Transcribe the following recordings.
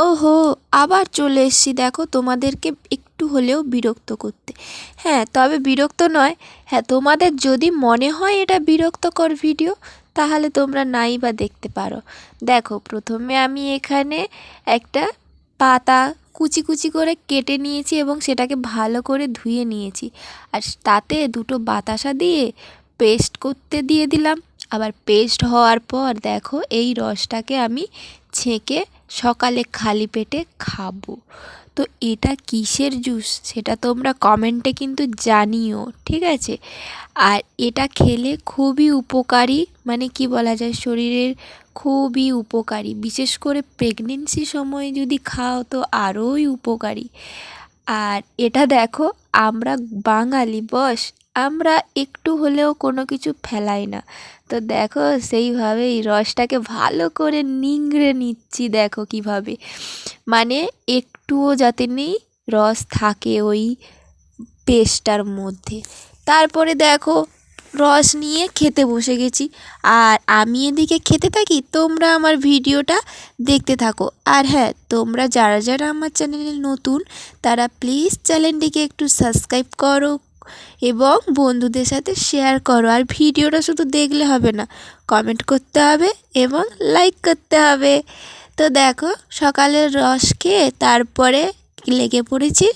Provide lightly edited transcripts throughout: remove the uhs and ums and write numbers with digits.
ওহো, আবার চলে এসেছি দেখো তোমাদেরকে একটু হলেও বিরক্ত করতে। হ্যাঁ, তবে বিরক্ত নয়। হ্যাঁ, তোমাদের যদি মনে হয় এটা বিরক্তকর ভিডিও, তাহলে তোমরা নাই বা দেখতে পারো। দেখো, প্রথমে আমি এখানে একটা পাতা কুচি কুচি করে কেটে নিয়েছি এবং সেটাকে ভালো করে ধুয়ে নিয়েছি। আর তাতে দুটো বাতাসা দিয়ে পেস্ট করতে দিয়ে দিলাম। আবার পেস্ট হওয়ার পর দেখো এই রসটাকে আমি ছেঁকে সকালে খালি পেটে খাবো। তো এটা কিসের জুস সেটা তোমরা কমেন্টে কিন্তু জানিও, ঠিক আছে? আর এটা খেলে খুবই উপকারী, মানে কি বলা যায়, শরীরের খুবই উপকারী। বিশেষ করে প্রেগনেন্সি সময়ে যদি খাও তো আরোই উপকারী। আর এটা দেখো, আমরা বাঙালি বস, আমরা একটু হলেও কোনো কিছু ফেলাই না। তো দেখো সেইভাবেই রসটাকে ভালো করে নিংড়ে নিচ্ছি, দেখো কিভাবে, মানে একটুও যাতে নেই রস থাকে ওই পেস্টটার মধ্যে। তারপরে দেখো রস নিয়ে খেতে বসে গেছি। আর আমি এদিকে খেতে থাকি, তোমরা আমার ভিডিওটা দেখতে থাকো। আর হ্যাঁ, তোমরা যারা যারা আমার চ্যানেলে নতুন, তারা প্লিজ চ্যানেলটিকে একটু সাবস্ক্রাইব করো এবং বন্ধুদের সাথে শেয়ার করো। আর ভিডিওটা শুধু দেখলে হবে না, কমেন্ট করতে হবে এবং লাইক করতে হবে। তো দেখো, সকালের রস খেয়ে তারপরে লেগে পড়েছি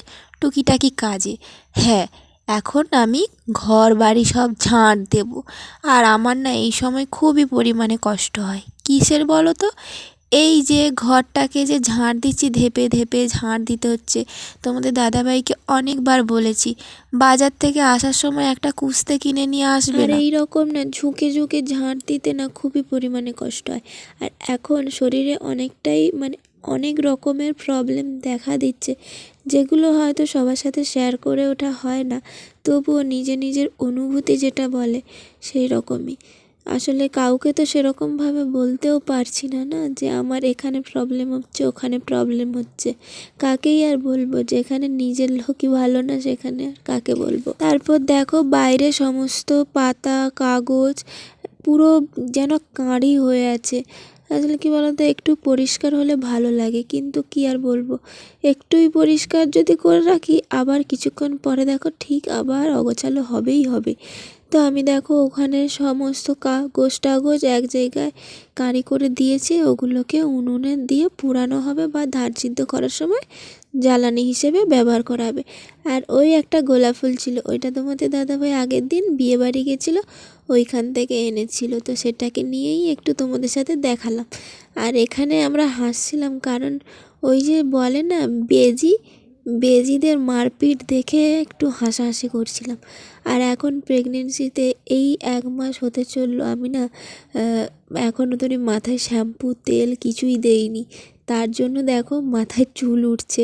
টুকিটাকি কাজে। হ্যাঁ, এখন আমি ঘর বাড়ি সব ঝাঁট দেব। আর আমার না এই সময় খুবই পরিমাণে কষ্ট হয়। কিসের বলো তো? এই যে ঘরটাকে যে ঝাঁট দিচ্ছি, ধেপে ধেপে ঝাঁট দিতে হচ্ছে। তোমাদের দাদাভাইকে অনেকবার বলেছি বাজার থেকে আসার সময় একটা কুস্তে কিনে নিয়ে আসবে না। আর এই রকম না ঝুঁকে ঝুঁকে ঝাঁট দিতে না খুবই পরিমাণে কষ্ট হয়। আর এখন শরীরে অনেকটাই মানে অনেক রকমের প্রবলেম দেখা দিচ্ছে, যেগুলো হয়তো সবার সাথে শেয়ার করে ওঠা হয় না। তবুও নিজের অনুভূতি যেটা বলে সেই রকমই। আসলে কাউকে তো সেরকমভাবে বলতেও পারছি না, না যে আমার এখানে প্রবলেম হচ্ছে, ওখানে প্রবলেম হচ্ছে। কাকেই আর বলবো? যেখানে নিজের লোকই ভালো না সেখানে আর কাকে বলবো? তারপর দেখো বাইরে সমস্ত পাতা কাগজ পুরো যেন কাঁড়ি হয়ে আছে। আসলে কি বলতো, একটু পরিষ্কার হলে ভালো লাগে, কিন্তু কি আর বলবো, একটুই পরিষ্কার যদি করে রাখি আবার কিছুক্ষণ পরে দেখো ঠিক আবার অগোছালো হবেই হবে। তো আমি দেখো ওখানে সমস্ত কাগজ টাগজ এক জায়গায় কাঁড়ি করে দিয়েছি, ওগুলোকে উনুনে দিয়ে পোড়ানো হবে বা ধান সিদ্ধ করার সময় জ্বালানি হিসেবে ব্যবহার করা হবে। আর ওই একটা গোলাপ ফুল ছিল, ওইটা তোমাদের দাদাভাই আগের দিন বিয়ে বাড়ি গেছিলো, ওইখান থেকে এনেছিল, তো সেটাকে নিয়েই একটু তোমাদের সাথে দেখালাম। আর এখানে আমরা হাসছিলাম কারণ ওই যে বলে না বেজিদের মারপিট দেখে একটু হাসাহাসি করছিলাম। আর এখন প্রেগনেন্সিতে এই 1 মাস হতে চললো, আমি না এখনও তো মাথায় শ্যাম্পু তেল কিছুই দেইনি। তার জন্য দেখো মাথায় চুল উঠছে।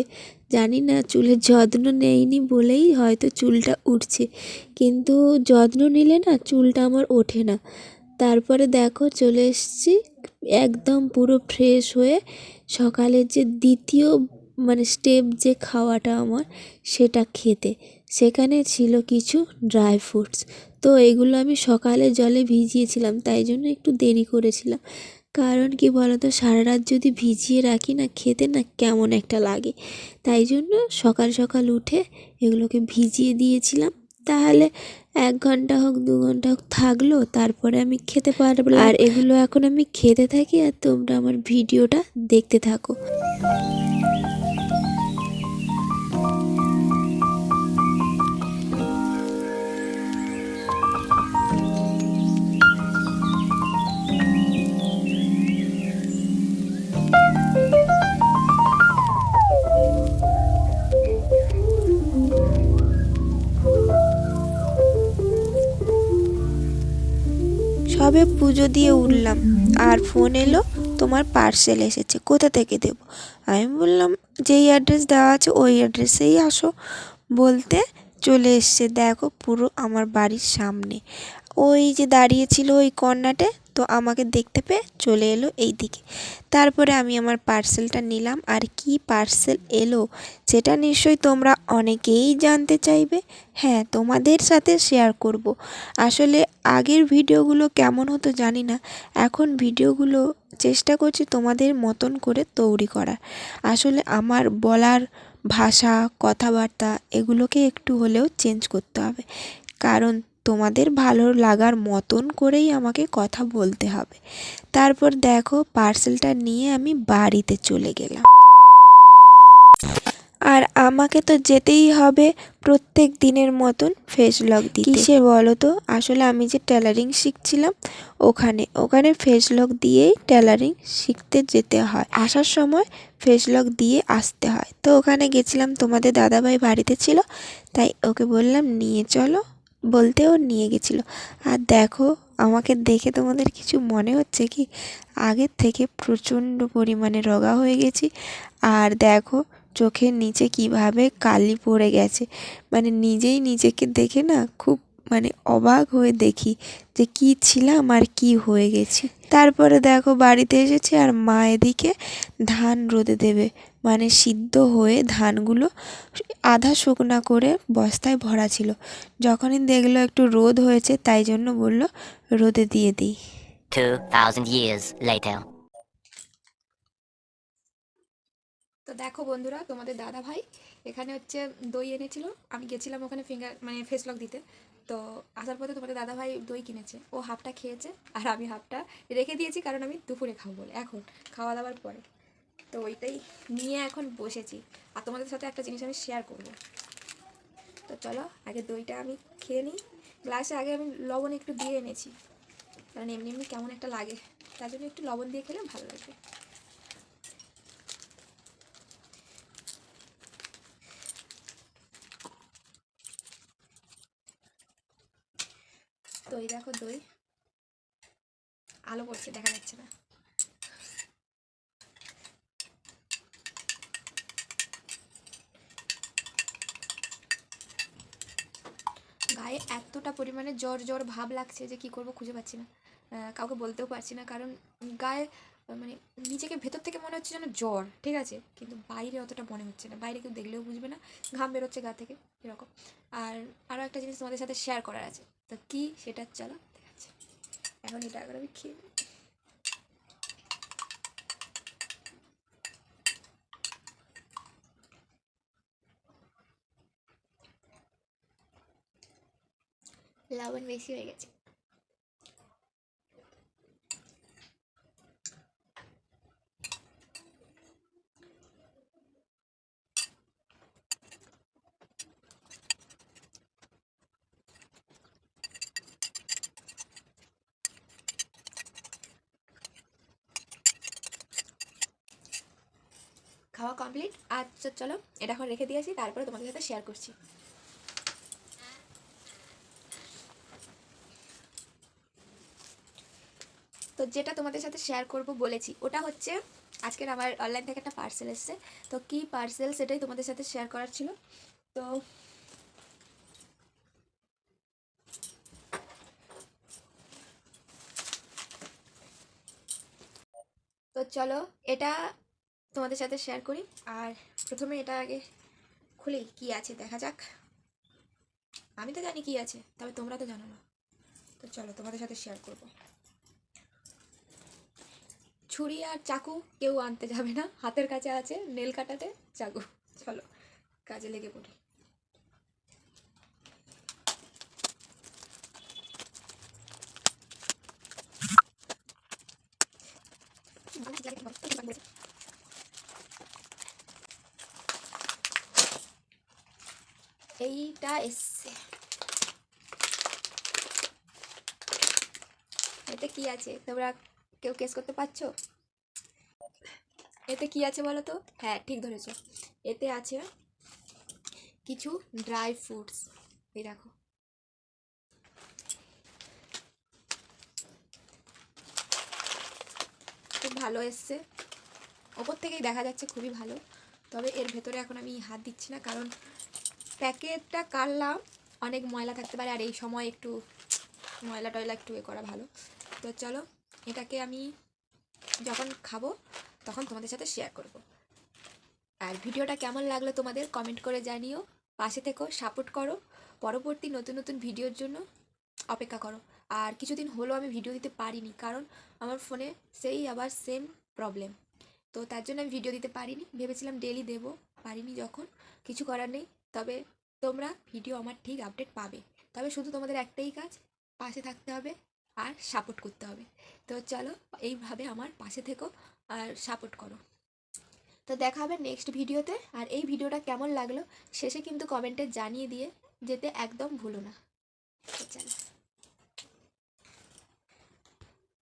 জানি না চুলের যত্ন নেইনি বলেই হয়তো চুলটা উঠছে, কিন্তু যত্ন নিলে না চুলটা আমার ওঠে না। তারপরে দেখো চলে এসেছি একদম পুরো ফ্রেশ হয়ে সকালের যে দ্বিতীয় মানে স্টেপ যে খাওয়াটা আমার, সেটা খেতে। সেখানে ছিল কিছু ড্রাই ফ্রুটস। তো এগুলো আমি সকালে জলে ভিজিয়েছিলাম, তাই জন্য একটু দেরি করেছিলাম। কারণ কি বলতো, সারা রাত যদি ভিজিয়ে রাখি না, খেতে না কেমন একটা লাগে। তাই জন্য সকাল সকাল উঠে এগুলোকে ভিজিয়ে দিয়েছিলাম। তাহলে 1 ঘন্টা হোক 2 ঘন্টা হোক থাকলো, তারপরে আমি খেতে পারবো। আর এগুলো এখন আমি খেতে থাকি আর তোমরা আমার ভিডিওটা দেখতে থাকো। সবে পুজো দিয়ে উঠলাম আর ফোন এলো, তোমার পার্সেল এসেছে, কোথা থেকে দেব? আমি বললাম যেই অ্যাড্রেস দেওয়া আছে ওই অ্যাড্রেসেই আসো। বলতে চলে এসছে, দেখো পুরো আমার বাড়ির সামনে। ওই যে দাঁড়িয়েছিল ওই কর্নারে, তো আমাকে দেখতে পেয়ে চলে এলো এই দিকে। তারপরে আমি আমার পার্সেলটা নিলাম। আর কি পার্সেল এলো সেটা নিশ্চয়ই তোমরা অনেকেই জানতে চাইবে। হ্যাঁ, তোমাদের সাথে শেয়ার করব। আসলে আগের ভিডিওগুলো কেমন হতো জানি না, এখন ভিডিওগুলো চেষ্টা করছি তোমাদের মতন করে তৈরি করার। আসলে আমার বলার ভাষা, কথাবার্তা এগুলোকে একটু হলেও চেঞ্জ করতে হবে, কারণ তোমাদের ভালো লাগার মতন করেই আমাকে কথা বলতে হবে। তারপর দেখো পার্সেলটা নিয়ে আমি বাড়িতে চলে গেলাম। আর আমাকে তো যেতেই হবে প্রত্যেক দিনের মতন ফেস লক দিতে। কিসে বলো তো, আসলে আমি যে টেলারিং শিখছিলাম ওখানে ফেস লক দিয়েই টেলারিং শিখতে যেতে হয়। আসার সময় ফেস লক দিয়ে আসতে হয়। তো ওখানে গেছিলাম, তোমাদের দাদাভাই বাড়িতে ছিল, তাই ওকে বললাম নিয়ে চলো, বলতে ও নিয়ে গেছিলো। আর দেখো আমাকে দেখে তোমাদের কিছু মনে হচ্ছে কি? আগের থেকে প্রচণ্ড পরিমাণে রোগা হয়ে গেছি। আর দেখো চোখের নিচে কিভাবে কালি পড়ে গেছে, মানে নিজেই নিজেকে দেখে না খুব অবাক হয়ে দেখি যে কি ছিলাম আর কি হয়ে গেছি। তারপরে দেখো বাড়িতে এসেছি, আর মা এদিকে ধান রোদে দেবে, সিদ্ধ হয়ে ধানগুলো আধা শুকনা করে বস্তায় ভরা ছিল। যখনই দেখলো একটু রোদ হয়েছে, তাই জন্য বলল রোদে দিয়ে দিই। 2000 years later. তো দেখো বন্ধুরা, তোমাদের দাদা ভাই এখানে হচ্ছে দই এনেছিল। আমি গেছিলাম ওখানে ফেস লক দিতে। তো আসার পথে তোমাদের দাদা ভাই দই কিনেছে, ও হাফটা খেয়েছে আর আমি হাফটা রেখে দিয়েছি, কারণ আমি দুপুরে খাবো বলে, এখন খাওয়া দাওয়ার পরে। তো ওইটাই নিয়ে এখন বসেছি, আর তোমাদের সাথে একটা জিনিস আমি শেয়ার করব। তো চলো আগে দইটা আমি খেয়ে নিই। গ্লাসে আগে আমি লবণ একটু দিয়ে এনেছি, কারণ এমনি এমনি কেমন একটা লাগে, তার জন্য একটু লবণ দিয়ে খেলে ভালো লাগবে। দই দেখো, দই আলো পড়ছে, দেখা যাচ্ছে না। গায়ে এতটা পরিমাণে জ্বর জ্বর ভাব লাগছে যে কি করব খুঁজে পাচ্ছি না, কাউকে বলতেও পারছি না, কারণ গায়ে মানে নিজেকে ভেতর থেকে মনে হচ্ছে যেন জ্বর, ঠিক আছে, কিন্তু বাইরে অতটা মনে হচ্ছে না, বাইরে কেউ দেখলেও বুঝবে না, ঘাম বেরোচ্ছে গা থেকে এরকম। আর আরও একটা জিনিস তোমাদের সাথে শেয়ার করার আছে, তো কি সেটা চলো দেখাচ্ছি। এখন এটা করে আমি খেয়ে নিই। লবণ বেশি হয়ে গেছে। খাওয়া কমপ্লিট। আচ্ছা চলো এটা এখন রেখে দিয়ে আসি, তারপরে তোমাদের সাথে শেয়ার করছি। তো যেটা তোমাদের সাথে শেয়ার করব বলেছি, ওটা হচ্ছে আজকের আমার অনলাইন থেকে একটা পার্সেল এসেছে। তো কি পার্সেল সেটাই তোমাদের সাথে শেয়ার করার ছিল। তো তো চলো এটা তোমাদের সাথে শেয়ার করি। আর প্রথমে এটা আগে খুলি, কি আছে দেখা যাক। আমি তো জানি কি আছে, তবে তোমরা তো জানো না। তো চলো তোমাদের সাথে শেয়ার করব। ছুরি আর চাকু কেউ আনতে যাবে না, হাতের কাছে আছে নেল কাটাতে চাকু। চলো কাজে লেগে পড়ি। এইটা এসছে, এতে কি আছে তোমরা কেউ গেস করতে পারছো? এতে কি আছে বলো তো? হ্যাঁ ঠিক ধরেছো, এতে আছে কিছু ড্রাই ফ্রুটস। এই দেখো, খুব ভালো এসছে, ওপর থেকেই দেখা যাচ্ছে খুবই ভালো। তবে এর ভেতরে এখন আমি হাত দিচ্ছি না, কারণ প্যাকেটটা কাটলাম, অনেক ময়লা থাকতে পারে, আর এই সময় একটু ময়লা টয়লা একটু এ করা ভালো। তো চলো, এটাকে আমি যখন খাবো তখন তোমাদের সাথে শেয়ার করব। আর ভিডিওটা কেমন লাগলো তোমাদের কমেন্ট করে জানিও, পাশে থেকো, সাপোর্ট করো, পরবর্তী নতুন নতুন ভিডিওর জন্য অপেক্ষা করো। আর কিছুদিন হলো আমি ভিডিও দিতে পারিনি, কারণ আমার ফোনে সেই আবার সেম প্রবলেম, তো তার জন্য আমি ভিডিও দিতে পারিনি। ভেবেছিলাম ডেলি দেবো, পারিনি যখন, কিছু করার নেই। তবে তোমরা ভিডিও আমার ঠিক আপডেট পাবে, তবে শুধু তোমাদের একটাই কাজ, পাশে থাকতে হবে আর সাপোর্ট করতে হবে। তো চলো, এইভাবে আমার পাশে থেকো আর সাপোর্ট করো। তো দেখা হবে নেক্সট ভিডিওতে। আর এই ভিডিওটা কেমন লাগলো শেষে কিন্তু কমেন্টে জানিয়ে দিয়ে যেতে একদম ভুলো না। তো চলো।